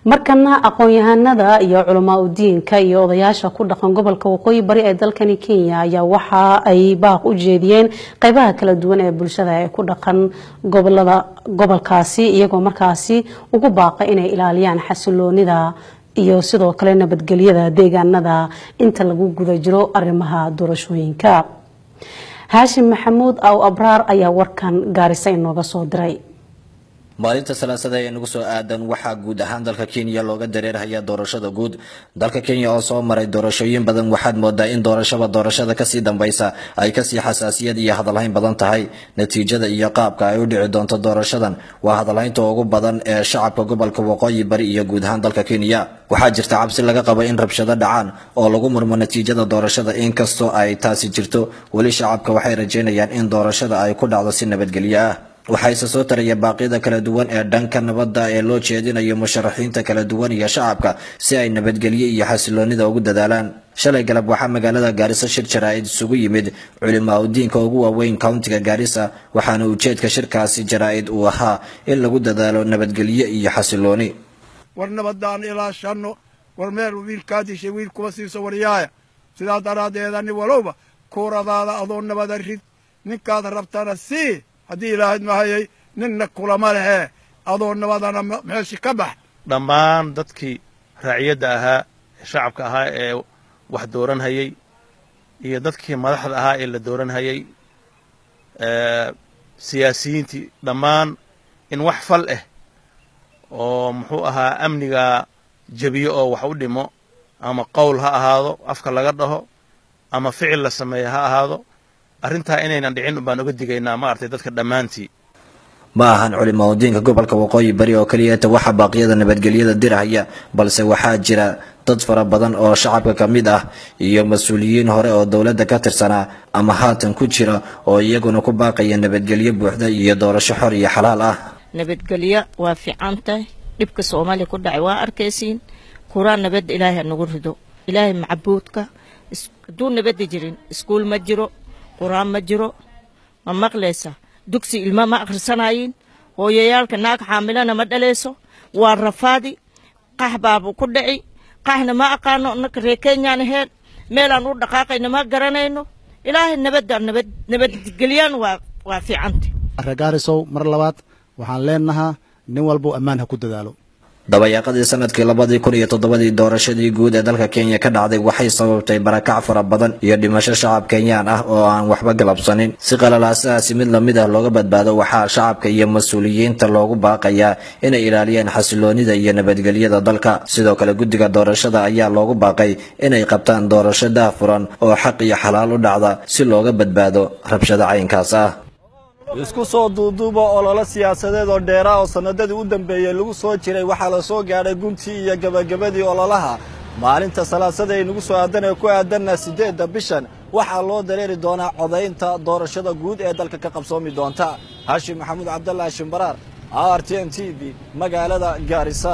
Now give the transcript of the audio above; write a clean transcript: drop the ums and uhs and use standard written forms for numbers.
markana aqoon-yahanada iyo culamaa u diinka iyo odayaasha ku dhaqan gobolka waqooyi bari ee dalkani Kenya ayaa waxa ay baaq u jeediyeen qaybaha kala duwan ee bulshada ee ku dhaqan gobolkaasi iyagoo markaasi ugu baaqay inay ilaaliyaan xasiloonida iyo sidoo kale nabadgelyada deegaanada inta lagu guda jiro arrimaha doorashooyinka. Hashim Maxamuud aw Abraar ayaa warkan Gaarisa inooga soo diray. maalinta salaasada ee nagu soo aadan waxa guud ahaan dalka Kenya looga dareerayaa doorashada guud dalka Kenya oo soo maray doorashooyin badan waxaad moodaa in doorashada ka sii dambaysa ay ka sii xasaasiyad iyo hadalhayn badan tahay natiijada iyo qaabka ay u dhici doonto doorashadan waa hadalhaynta ugu badan ee shacabka gobolka waqooyi bari iyo guud ahaan dalka Kenya waxaa jirta cabsi laga qabo in rabshado dhacaan oo lagu murmo natiijada doorashada inkastoo ay taasi jirto wali shacabka waxay rajeynayaan in doorashada ay ku dhacdo si nabadgelyo ah waxay soo taraya baaqyada kala duwan ee dhanka nabadda ee loo jeedinayo musharaxiinta kala duwan iyo shacabka si ay nabadgelyo iyo xasiloonida ugu dadaalaan shalay galab waxaa magaalada Gaarisa shir jaraa'id isugu yimid culimaa u diinka ugu waaweyn countiga Gaarisa waxaana ujeedka shirkaasi jaraa'id uu ahaa in lagu dadaalo nabadgelyo iyo xasilooni war nabadaan ilaa shano war meel wiilkaadishay wiil kuwa siiso waryaaya sidaa daraadeedani walowba kuuradaada adoo nabada rid ninkaad rabtana sii haddii ilaahay mahayay ninna kulama lehe adoo nabadana meeshii ka bax dhammaan dadkii raaciyada ahaa shacabka ahaa ee wax dooran hayay iyo dadkii madaxda ahaa ee la dooran hayay siyaasiyiintii dhammaan in wax fal oo muxuu ahaa amniga jabiyo oo wax u dhimo ama qowl ha ahaado afka laga dhaho ama ficil la sameeyo ha ahaado arrintaa inaynan dhicin baan uga digaynaa maartay dadka dhamaantii ma ahan culimaa u diinka gobolka waqooyi bari oo kaliya waxa baaqyada nabadgelyada dirahaya balse waxaa jira dad fara badan oo shacabka ka mid ah iyo mas'uuliyiin hore oo dawladda ka tirsanaa ama haatan ku jira oo iyaguna ku baaqaya nabadgelyo buuxda iyo doorasho xor iyo xalaal ah nabadgelyo waa fiicantahay dhibka Soomaaliya ku dhacay waa arkaysiin quraan nabad ilaahay nagu rido ilaahay macbuudka duu nabad jirin iskuul ma jiro quraan ma jiro ma maqleysa dugsi ilma ma akhrisanayeen hooyayaalka naag xaamilana ma dhaleeso waa rafaadi qaxbaabu ku dhici qaxna ma aqaano naka reekenyaan heed meelaan u dhaqaaqayna ma garanayno ilaahay nabadgelyan waa fiicantay Gaarisow mar labaad waxaan leenahay nin walba ammaan ha ku dadaalo dabayaaqadii sanadkii 2017 doorashadii guud ee dalka Kenya ka dhacday waxay sababtay barakac fara badan iyo dhimasho shacab Kenyaan ah oo aan waxba galabsanin si qalalaasaasi mid la mid ah looga badbaado waxaa shacabka iyo mas'uuliyiinta loogu baaqayaa inay ilaaliyaan xasiloonida iyo nabadgelyada dalka sidoo kale guddiga doorashada ayaa loogu baaqay inay qabtaan doorasho daahfuran oo xaq iyo xalaal u dhacda si looga badbaado rabshado caynkaas ah isku soo duuduuba olole siyaasadeed oo dheera oo sanadadii u dambeeyay lagu soo jiray waxa la soo gaaray guntii iyo gabagabadii ololaha maalinta salaasada ay nagu soo aadanay ku aadanna 8 bishan waxa loo dareeri doonaa codaynta doorashada guud ee dalka ka qabsoomi doonta Hashim Maxamuud Cabdullaahi Shimbaraar RTN TV magaalada Gaarisa.